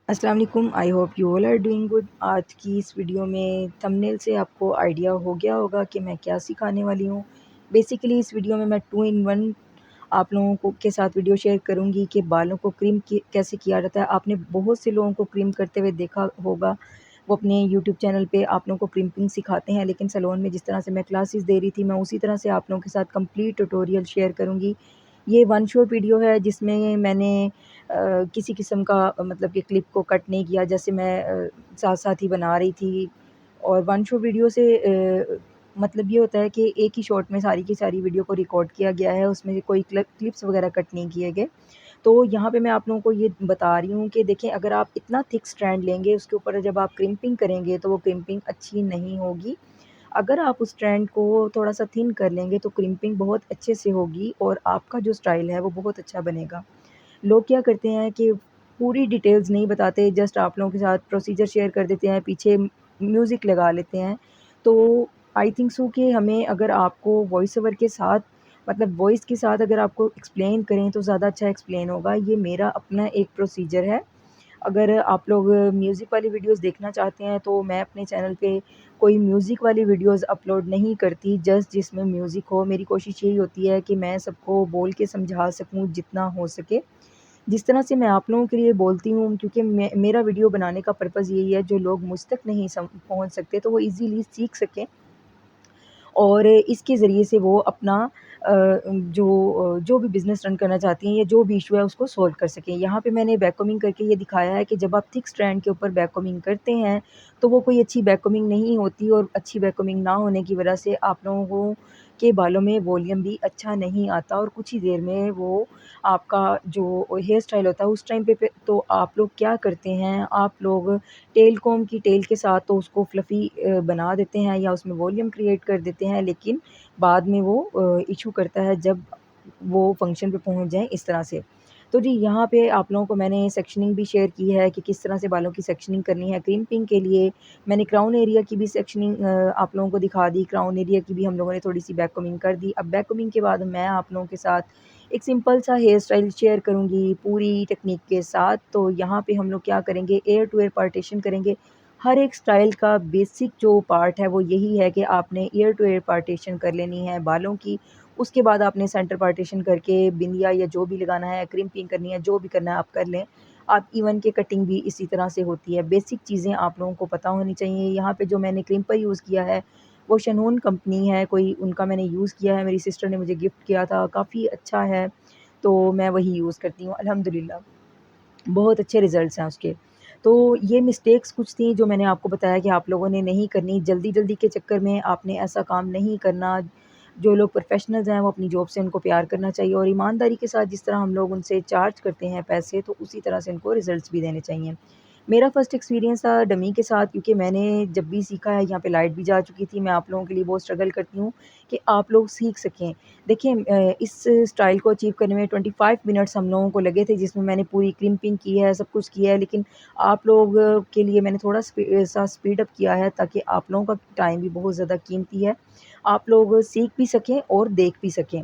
अस्सलाम वालेकुम। I hope you all are doing good. आज की इस वीडियो में थंबनेल से आपको आइडिया हो गया होगा कि मैं क्या सिखाने वाली हूँ। बेसिकली इस वीडियो में मैं 2 इन 1 आप लोगों को के साथ वीडियो शेयर करूँगी कि बालों को क्रीम कैसे किया जाता है। आपने बहुत से लोगों को क्रीम करते हुए देखा होगा, वो अपने यूट्यूब चैनल पे आप लोगों को क्रीमिंग सिखाते हैं, लेकिन सैलून में जिस तरह से मैं क्लासेस दे रही थी, मैं उसी तरह से आप लोगों के साथ कंप्लीट ट्यूटोरियल शेयर करूँगी। ये वन शॉट वीडियो है जिसमें मैंने किसी किस्म का मतलब कि क्लिप को कट नहीं किया, जैसे मैं साथ-साथ ही बना रही थी। और वन शॉट वीडियो से मतलब ये होता है कि एक ही शॉट में सारी की सारी वीडियो को रिकॉर्ड किया गया है, उसमें से कोई क्लिप्स वगैरह कट नहीं किए गए। तो यहाँ पे मैं आप लोगों को ये बता रही हूँ कि देखें, अगर आप इतना थिक स्ट्रैंड लेंगे, उसके ऊपर जब आप क्रिम्पिंग करेंगे तो वो क्रिम्पिंग अच्छी नहीं होगी। अगर आप उस स्ट्रैंड को थोड़ा-सा थिन कर लेंगे तो क्रिम्पिंग बहुत अच्छे से होगी और आपका जो स्टाइल है वो बहुत अच्छा बनेगा। लोग क्या करते हैं कि पूरी डिटेल्स नहीं बताते, जस्ट आप लोगों के साथ प्रोसीजर शेयर कर देते हैं, पीछे म्यूज़िक लगा लेते हैं। तो आई थिंक सो कि हमें, अगर आपको वॉइस ओवर के साथ मतलब वॉइस के साथ अगर आपको एक्सप्लेन करें तो ज़्यादा अच्छा एक्सप्लेन होगा। ये मेरा अपना एक प्रोसीजर है। अगर आप लोग म्यूज़िक वाली वीडियोज़ देखना चाहते हैं तो मैं अपने चैनल पे कोई म्यूज़िक वाली वीडियोज़ अपलोड नहीं करती, जस्ट जिसमें म्यूज़िक हो। मेरी कोशिश यही होती है कि मैं सबको बोल के समझा सकूँ जितना हो सके। जिस तरह से मैं आप लोगों के लिए बोलती हूँ, क्योंकि मेरा वीडियो बनाने का पर्पज़ यही है, जो लोग मुझ तक नहीं पहुँच सकते तो वो ईज़िली सीख सकें और इसके ज़रिए से वो अपना जो भी बिज़नेस रन करना चाहती हैं या जो भी इश्यू है उसको सॉल्व कर सकें। यहाँ पे मैंने बैककॉमिंग करके ये दिखाया है कि जब आप थिक स्ट्रैंड के ऊपर बैककॉमिंग करते हैं, तो वो कोई अच्छी बैककॉमिंग नहीं होती और अच्छी बैककॉमिंग ना होने की वजह से आप लोगों के बालों में वॉल्यूम भी अच्छा नहीं आता और कुछ ही देर में वो आपका जो हेयर स्टाइल होता है उस टाइम पे तो आप लोग क्या करते हैं, आप लोग टेल कॉम्ब की टेल के साथ तो उसको फ्लफ़ी बना देते हैं या उसमें वॉल्यूम क्रिएट कर देते हैं, लेकिन बाद में वो इश्यू करता है जब वो फंक्शन पे पहुँच जाएँ इस तरह से। तो जी, यहाँ पे आप लोगों को मैंने सेक्शनिंग भी शेयर की है कि किस तरह से बालों की सेक्शनिंग करनी है। क्रीपिंग के लिए मैंने क्राउन एरिया की भी सेक्शनिंग आप लोगों को दिखा दी। क्राउन एरिया की भी हम लोगों ने थोड़ी-सी बैक कॉम्बिंग कर दी। अब बैक कॉम्बिंग के बाद मैं आप लोगों के साथ एक सिंपल सा हेयर स्टाइल शेयर करूँगी पूरी टेक्निक के साथ। तो यहाँ पे हम लोग क्या करेंगे, एयर टू एयर पार्टीशन करेंगे। हर एक स्टाइल का बेसिक जो पार्ट है वो यही है कि आपने ईयर टू ईयर पार्टीशन कर लेनी है बालों की। उसके बाद आपने सेंटर पार्टीशन करके बिंदिया या जो भी लगाना है, क्रिम्पिंग करनी है, जो भी करना है आप कर लें। आप इवन के कटिंग भी इसी तरह से होती है। बेसिक चीज़ें आप लोगों को पता होनी चाहिए। यहाँ पे जो मैंने क्रिम्पर यूज़ किया है वो शनून कंपनी है, कोई उनका मैंने यूज़ किया है, मेरी सिस्टर ने मुझे गिफ्ट किया था, काफ़ी अच्छा है, तो मैं वही यूज़ करती हूँ अल्हम्दुलिल्लाह। बहुत अच्छे रिज़ल्ट्स हैं उसके। तो ये मिस्टेक्स कुछ थी जो मैंने आपको बताया कि आप लोगों ने नहीं करनी। जल्दी-जल्दी के चक्कर में आपने ऐसा काम नहीं करना। जो लोग प्रोफ़ेशनल्स हैं वो अपनी जॉब से उनको प्यार करना चाहिए और ईमानदारी के साथ जिस तरह हम लोग उनसे चार्ज करते हैं पैसे, तो उसी तरह से उनको रिज़ल्ट्स भी देने चाहिए। मेरा फ़र्स्ट एक्सपीरियंस था डमी के साथ, क्योंकि मैंने जब भी सीखा है, यहाँ पे लाइट भी जा चुकी थी। मैं आप लोगों के लिए बहुत स्ट्रगल करती हूँ कि आप लोग सीख सकें। देखिए, इस स्टाइल को अचीव करने में 25 मिनट्स हम लोगों को लगे थे, जिसमें मैंने पूरी क्रिम्पिंग की है, सब कुछ किया है, लेकिन आप लोग के लिए मैंने थोड़ा सा स्पीड अप किया है ताकि आप लोगों का टाइम भी बहुत ज़्यादा कीमती है। आप लोग सीख भी सकें और देख भी सकें।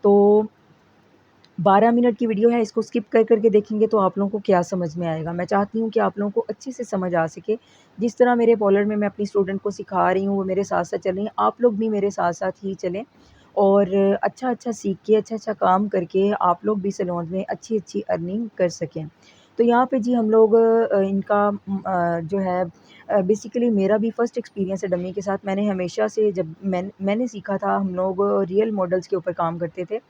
तो 12 मिनट की वीडियो है, इसको स्किप कर के देखेंगे तो आप लोगों को क्या समझ में आएगा। मैं चाहती हूँ कि आप लोगों को अच्छे से समझ आ सके। जिस तरह मेरे पार्लर में मैं अपनी स्टूडेंट को सिखा रही हूँ, वो मेरे साथ-साथ चल रही हैं, आप लोग भी मेरे साथ-साथ ही चलें और अच्छा-अच्छा सीख के, अच्छा-अच्छा काम करके आप लोग भी सैलून में अच्छी-अच्छी अर्निंग कर सकें। तो यहाँ पे जी हम लोग इनका जो है बेसिकली मेरा भी फर्स्ट एक्सपीरियंस है डमी के साथ। मैंने हमेशा से जब मैंने सीखा था, हम लोग रियल मॉडल्स के ऊपर काम करते थे।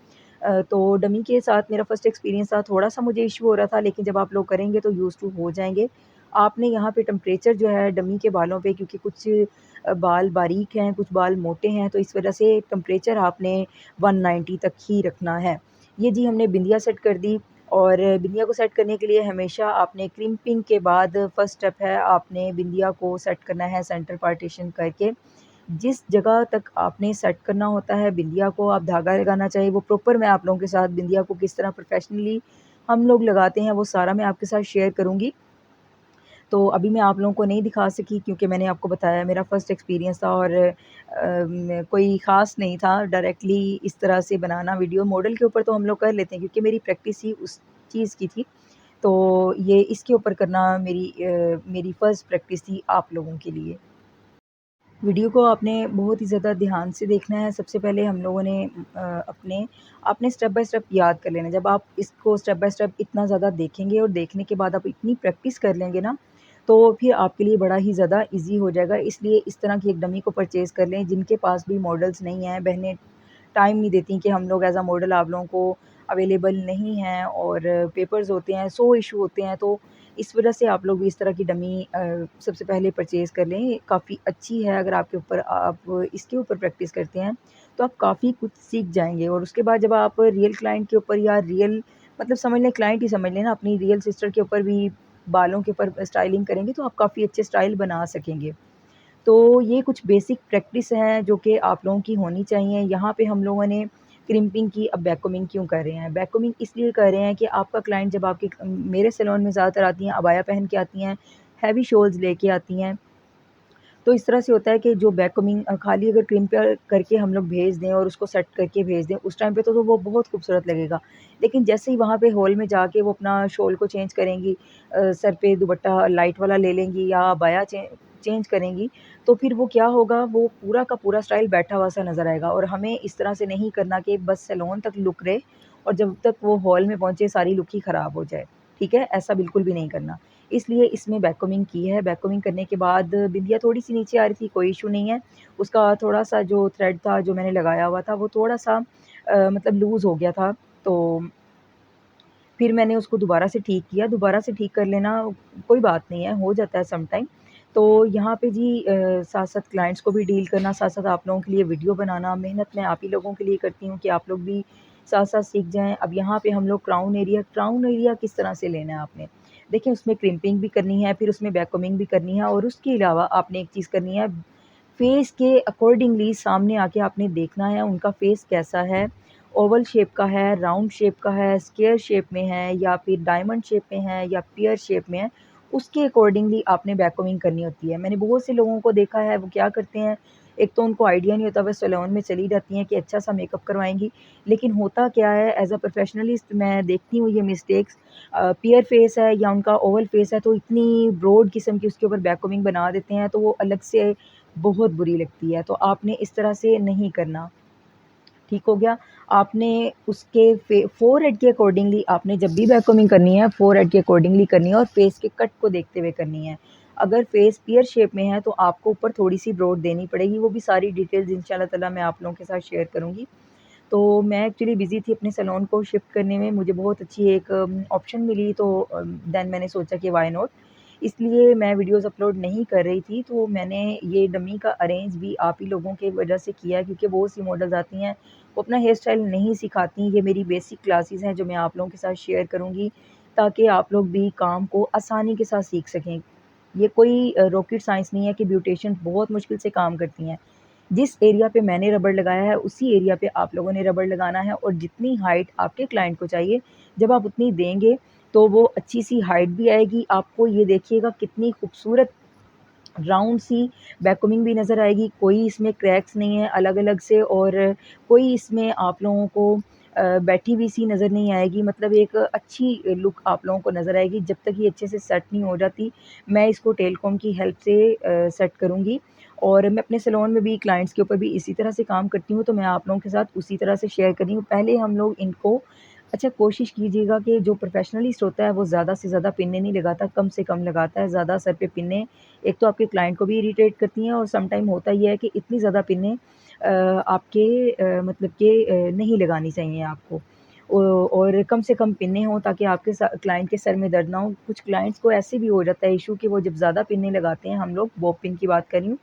तो डमी के साथ मेरा फर्स्ट एक्सपीरियंस था, थोड़ा-सा मुझे इश्यू हो रहा था, लेकिन जब आप लोग करेंगे तो यूज़्ड टू हो जाएँगे। आपने यहाँ पे टेम्परेचर जो है डमी के बालों पे, क्योंकि कुछ बाल बारीक हैं, कुछ बाल मोटे हैं, तो इस वजह से टेम्परेचर आपने 190 तक ही रखना है। ये जी हमने बिंदिया सेट कर दी और बिंदिया को सेट करने के लिए हमेशा आपने क्रिम्पिंग के बाद फर्स्ट स्टेप है, आपने बिंदिया को सेट करना है सेंटर पार्टीशन करके। जिस जगह तक आपने सेट करना होता है बिंदिया को, आप धागा लगाना चाहिए, वो प्रॉपर मैं आप लोगों के साथ बिंदिया को किस तरह प्रोफेशनली हम लोग लगाते हैं वो सारा मैं आपके साथ शेयर करूँगी। तो अभी मैं आप लोगों को नहीं दिखा सकी, क्योंकि मैंने आपको बताया मेरा फर्स्ट एक्सपीरियंस था और कोई ख़ास नहीं था डायरेक्टली इस तरह से बनाना वीडियो। मॉडल के ऊपर तो हम लोग कर लेते हैं, क्योंकि मेरी प्रैक्टिस ही उस चीज़ की थी। तो ये इसके ऊपर करना मेरी फ़र्स्ट प्रैक्टिस थी आप लोगों के लिए। वीडियो को आपने बहुत ही ज़्यादा ध्यान से देखना है। सबसे पहले हम लोगों ने अपने आपने स्टेप बाय स्टेप याद कर लेना है। जब आप इसको स्टेप बाय स्टेप इतना ज़्यादा देखेंगे और देखने के बाद आप इतनी प्रैक्टिस कर लेंगे ना, तो फिर आपके लिए बड़ा ही ज़्यादा ईज़ी हो जाएगा। इसलिए इस तरह की एक डमी को परचेज़ कर लें, जिनके पास भी मॉडल्स नहीं हैं, बहनें टाइम नहीं देती कि हम लोग एज़ अ मॉडल आप लोगों को अवेलेबल नहीं हैं और पेपर्स होते हैं, 100 इश्यू होते हैं, तो इस वजह से आप लोग भी इस तरह की डमी सबसे पहले परचेज़ कर लें। काफ़ी अच्छी है, अगर आपके ऊपर आप इसके ऊपर प्रैक्टिस करते हैं, तो आप काफ़ी कुछ सीख जाएँगे और उसके बाद जब आप रियल क्लाइंट के ऊपर या रियल मतलब समझ लें क्लाइंट ही समझ लें ना, अपनी रियल सिस्टर के ऊपर भी बालों के ऊपर स्टाइलिंग करेंगे, तो आप काफ़ी अच्छे स्टाइल बना सकेंगे। तो ये कुछ बेसिक प्रैक्टिस हैं जो कि आप लोगों की होनी चाहिए। यहाँ पे हम लोगों ने क्रिम्पिंग की, अब बैककॉमिंग क्यों कर रहे हैं? बैककॉमिंग इसलिए कर रहे हैं कि आपका क्लाइंट जब आपके मेरे सैलून में ज़्यादातर आती हैं, अबाया पहन के आती हैं, हेवी शॉल्स लेके आती हैं। तो इस तरह से होता है कि जो बैककमिंग खाली अगर क्रीम पे करके हम लोग भेज दें और उसको सेट करके भेज दें, उस टाइम पे तो वो बहुत खूबसूरत लगेगा। लेकिन जैसे ही वहाँ पे हॉल में जाके वो अपना शॉल को चेंज करेंगी, सर पे दुपट्टा लाइट वाला ले लेंगी या अबाया चेंज करेंगी, तो फिर वो क्या होगा, वो पूरा का पूरा स्टाइल बैठा हुआ सा नज़र आएगा और हमें इस तरह से नहीं करना कि बस सैलून तक लुक रहे और जब तक वो हॉल में पहुँचे सारी लुक ही ख़राब हो जाए। ठीक है? ऐसा बिल्कुल भी नहीं करना। इसलिए इसमें बैककमिंग की है। बैककमिंग करने के बाद बिंदिया थोड़ी-सी नीचे आ रही थी, कोई इश्यू नहीं है। उसका थोड़ा-सा जो थ्रेड था, जो मैंने लगाया हुआ था, वो थोड़ा-सा मतलब लूज़ हो गया था। तो फिर मैंने उसको दोबारा से ठीक किया। दोबारा से ठीक कर लेना कोई बात नहीं है, हो जाता है समटाइम। तो यहाँ पे जी साथ-साथ क्लाइंट्स को भी डील करना, साथ-साथ आप लोगों के लिए वीडियो बनाना, मेहनत मैं आप ही लोगों के लिए करती हूँ कि आप लोग भी साथ-साथ सीख जाएँ। अब यहाँ पे हम लोग क्राउन एरिया किस तरह से लेना है आपने? देखिए उसमें क्रिम्पिंग भी करनी है, फिर उसमें बैककमिंग भी करनी है और उसके अलावा आपने एक चीज़ करनी है, फेस के अकॉर्डिंगली सामने आके आपने देखना है उनका फेस कैसा है, ओवल शेप का है, राउंड शेप का है, स्क्वायर शेप में है या फिर डायमंड शेप में है या पेयर शेप में है, उसके अकॉर्डिंगली आपने बैककमिंग करनी होती है। मैंने बहुत से लोगों को देखा है, वो क्या करते हैं, एक तो उनको आइडिया नहीं होता, वो सैलून में चली जाती हैं कि अच्छा-सा मेकअप करवाएँगी, लेकिन होता क्या है एज़ अ प्रोफेशनलिस्ट मैं देखती हूँ ये मिस्टेक्स, पेयर फेस है या उनका ओवल फेस है, तो इतनी ब्रॉड किस्म की उसके ऊपर बैककमिंग बना देते हैं, तो वो अलग से बहुत बुरी लगती है। तो आपने इस तरह से नहीं करना। ठीक हो गया? आपने उसके फ़ोरहेड के अकॉर्डिंगली आपने जब भी बैककमिंग करनी है, फ़ोरहेड के अकॉर्डिंगली करनी है और फेस के कट को देखते हुए करनी है। अगर फेस पेयर शेप में है, तो आपको ऊपर थोड़ी-सी ब्रॉड देनी पड़ेगी, वो भी सारी डिटेल्स इंशाअल्लाह ताला मैं आप लोगों के साथ शेयर करूँगी। तो मैं एक्चुअली बिज़ी थी अपने सैलून को शिफ्ट करने में, मुझे बहुत अच्छी एक ऑप्शन मिली, तो देन मैंने सोचा कि व्हाई नॉट? इसलिए मैं वीडियोज़ अपलोड नहीं कर रही थी, तो मैंने ये डमी का अरेंज भी आप ही लोगों की वजह से किया है, क्योंकि बहुत सी मॉडल्स आती हैं, वो अपना हेयर स्टाइल नहीं सिखाती। ये मेरी बेसिक क्लासेस हैं जो मैं आप लोगों के साथ शेयर करूँगी, ताकि आप लोग भी काम को आसानी के साथ सीख सकें। ये कोई रॉकेट साइंस नहीं है कि ब्यूटिशियन बहुत मुश्किल से काम करती हैं। जिस एरिया पे मैंने रबड़ लगाया है, उसी एरिया पे आप लोगों ने रबड़ लगाना है और जितनी हाइट आपके क्लाइंट को चाहिए, जब आप उतनी देंगे, तो वो अच्छी-सी हाइट भी आएगी। आपको ये देखिएगा कितनी खूबसूरत राउंड सी बैककमिंग भी नज़र आएगी, कोई इसमें क्रैक्स नहीं है अलग-अलग से और कोई इसमें आप लोगों को बैठी हुई सी नज़र नहीं आएगी, मतलब एक अच्छी लुक आप लोगों को नज़र आएगी। जब तक ये अच्छे से सेट नहीं हो जाती, मैं इसको टेल कॉम्ब की हेल्प से सेट करूँगी और मैं अपने सैलून में भी क्लाइंट्स के ऊपर भी इसी तरह से काम करती हूँ, तो मैं आप लोगों के साथ उसी तरह से शेयर कर रही हूँ। पहले हम लोग इनको अच्छा कोशिश कीजिएगा कि जो प्रोफ़ेशनलिस्ट होता है, वो ज़्यादा से ज़्यादा पिन्ने नहीं लगाता, कम से कम लगाता है। ज़्यादा सर पे पिन्ने एक तो आपके क्लाइंट को भी इरिटेट करती हैं और सम टाइम होता ये है कि इतनी ज़्यादा पिन्ने आपके मतलब कि नहीं लगानी चाहिए आपको। और कम से कम पिन्ने हों ताकि आपके क्लाइंट के सर में दर्द ना हो। कुछ क्लाइंट्स को ऐसे भी हो जाता है इश्यू कि वो जब ज़्यादा पिन्ने लगाते हैं, हम लोग बॉब पिन की बात कर रही हूँ,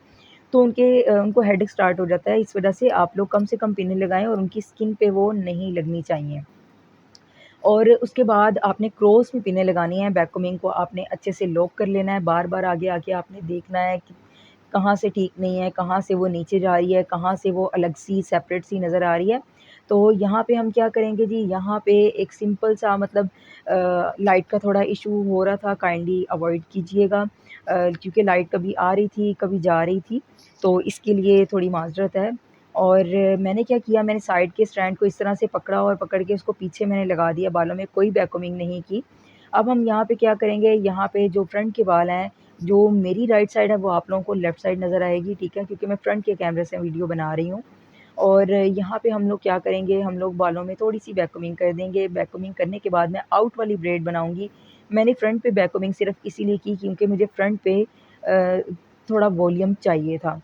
तो उनको हेडेक स्टार्ट हो जाता है। इस वजह से आप लोग कम से कम पिन्ने लगाएँ और उनकी स्किन पे वो नहीं लगनी चाहिए। और उसके बाद आपने क्रॉस में पिनें लगानी है, बैककमिंग को आपने अच्छे से लॉक कर लेना है, बार-बार आगे आके आपने देखना है कि कहाँ से ठीक नहीं है, कहाँ से वो नीचे जा रही है, कहाँ से वो अलग-सी सेपरेट सी नज़र आ रही है। तो यहाँ पे हम क्या करेंगे जी, यहाँ पे एक सिंपल सा मतलब लाइट का थोड़ा इश्यू हो रहा था, काइंडली अवॉइड कीजिएगा क्योंकि लाइट कभी आ रही थी, कभी जा रही थी, तो इसके लिए थोड़ी माज़रत है। और मैंने क्या किया, मैंने साइड के स्ट्रैंड को इस तरह से पकड़ा और पकड़ के उसको पीछे मैंने लगा दिया बालों में, कोई बैककमिंग नहीं की। अब हम यहाँ पे क्या करेंगे, यहाँ पे जो फ्रंट के बाल हैं, जो मेरी राइट साइड है वो आप लोगों को लेफ़्ट साइड नज़र आएगी, ठीक है? क्योंकि मैं फ्रंट के कैमरे से वीडियो बना रही हूँ। और यहाँ पे हम लोग क्या करेंगे, हम लोग बालों में थोड़ी-सी बैक कॉम्बिंग कर देंगे। बैक कॉम्बिंग करने के बाद मैं आउट वाली ब्रेड बनाऊँगी। मैंने फ्रंट पे बैक कॉम्बिंग सिर्फ़ इसीलिए की क्योंकि मुझे फ्रंट पे थोड़ा वॉल्यूम चाहिए था।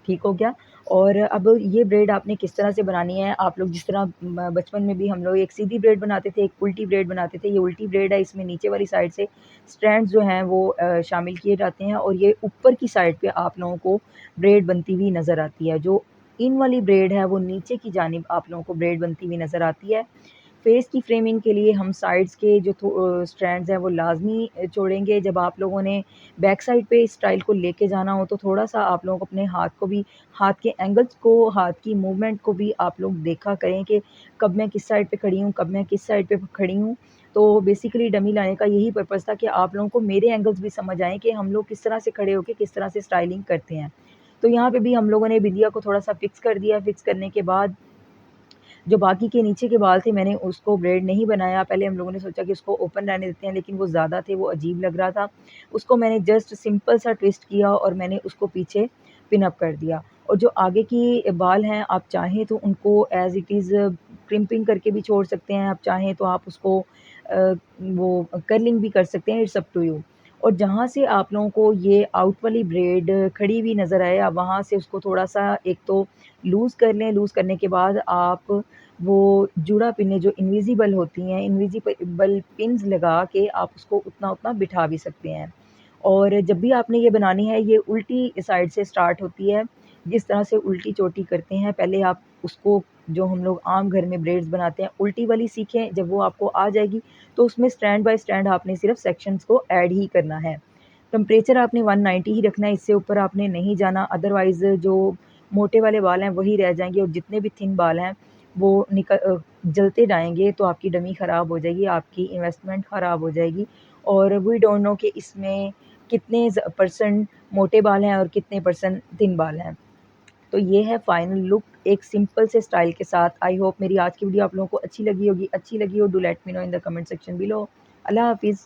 ठीक हो गया। और अब ये ब्रेड आपने किस तरह से बनानी है, आप लोग जिस तरह बचपन में भी हम लोग एक सीधी ब्रेड बनाते थे, एक उल्टी ब्रेड बनाते थे। ये उल्टी ब्रेड है, इसमें नीचे वाली साइड से स्ट्रैंड्स जो हैं वो शामिल किए जाते हैं और ये ऊपर की साइड पे आप लोगों को ब्रेड बनती हुई नज़र आती है। जो इन वाली ब्रेड है वो नीचे की जानिब आप लोगों को ब्रेड बनती हुई नज़र आती है। फेस की फ्रेमिंग के लिए हम साइड्स के जो स्ट्रैंड्स हैं वो लाज़मी छोड़ेंगे। जब आप लोगों ने बैक साइड पे इस स्टाइल को लेके जाना हो तो थोड़ा-सा आप लोगों को अपने हाथ को भी, हाथ के एंगल्स को, हाथ की मूवमेंट को भी आप लोग देखा करें कि कब मैं किस साइड पे खड़ी हूँ, कब मैं किस साइड पे खड़ी हूँ। तो बेसिकली डमी लाने का यही पर्पज़ था कि आप लोगों को मेरे एंगल्स भी समझ आएँ कि हम लोग किस तरह से खड़े होके किस तरह से स्टाइलिंग करते हैं। तो यहाँ पे भी हम लोगों ने बिंदिया को थोड़ा-सा फ़िक्स कर दिया। फ़िक्स करने के बाद जो बाकी के नीचे के बाल थे मैंने उसको ब्रेड नहीं बनाया। पहले हम लोगों ने सोचा कि उसको ओपन रहने देते हैं, लेकिन वो ज़्यादा थे, वो अजीब लग रहा था। उसको मैंने जस्ट सिंपल सा ट्विस्ट किया और मैंने उसको पीछे पिन अप कर दिया। और जो आगे की बाल हैं, आप चाहें तो उनको एज़ इट इज़ क्रिम्पिंग करके भी छोड़ सकते हैं, आप चाहें तो आप उसको वो कर्लिंग भी कर सकते हैं, इट्स अप टू यू। और जहाँ से आप लोगों को ये आउट वाली ब्रेड खड़ी हुई नज़र आए, आप वहाँ से उसको थोड़ा-सा एक तो लूज़ कर लें। लूज़ करने के बाद आप वो जुड़ा पिनें जो इनविज़िबल होती हैं, इनविज़िबल पिन्स लगा के आप उसको उतना-उतना बिठा भी सकते हैं। और जब भी आपने ये बनानी है, ये उल्टी साइड से स्टार्ट होती है। जिस तरह से उल्टी चोटी करते हैं, पहले आप उसको, जो हम लोग आम घर में ब्रेड्स बनाते हैं, उल्टी वाली सीखें। जब वो आपको आ जाएगी, तो उसमें स्ट्रैंड बाय स्ट्रैंड आपने सिर्फ़ सेक्शंस को ऐड ही करना है। टेम्परेचर आपने 190 ही रखना है, इससे ऊपर आपने नहीं जाना, अदरवाइज़ जो मोटे वाले बाल हैं वही रह जाएँगे और जितने भी थिन बाल हैं वो जलते जाएँगे, तो आपकी डमी ख़राब हो जाएगी, आपकी इन्वेस्टमेंट ख़राब हो जाएगी। और वी डोंट नो कि इसमें कितने परसेंट मोटे बाल हैं और कितने परसेंट थिन बाल हैं। तो ये है फाइनल लुक एक सिंपल से स्टाइल के साथ। आई होप मेरी आज की वीडियो आप लोगों को अच्छी लगी होगी। अच्छी लगी हो, do let me know in the comment section below. अल्लाह हाफ़िज़।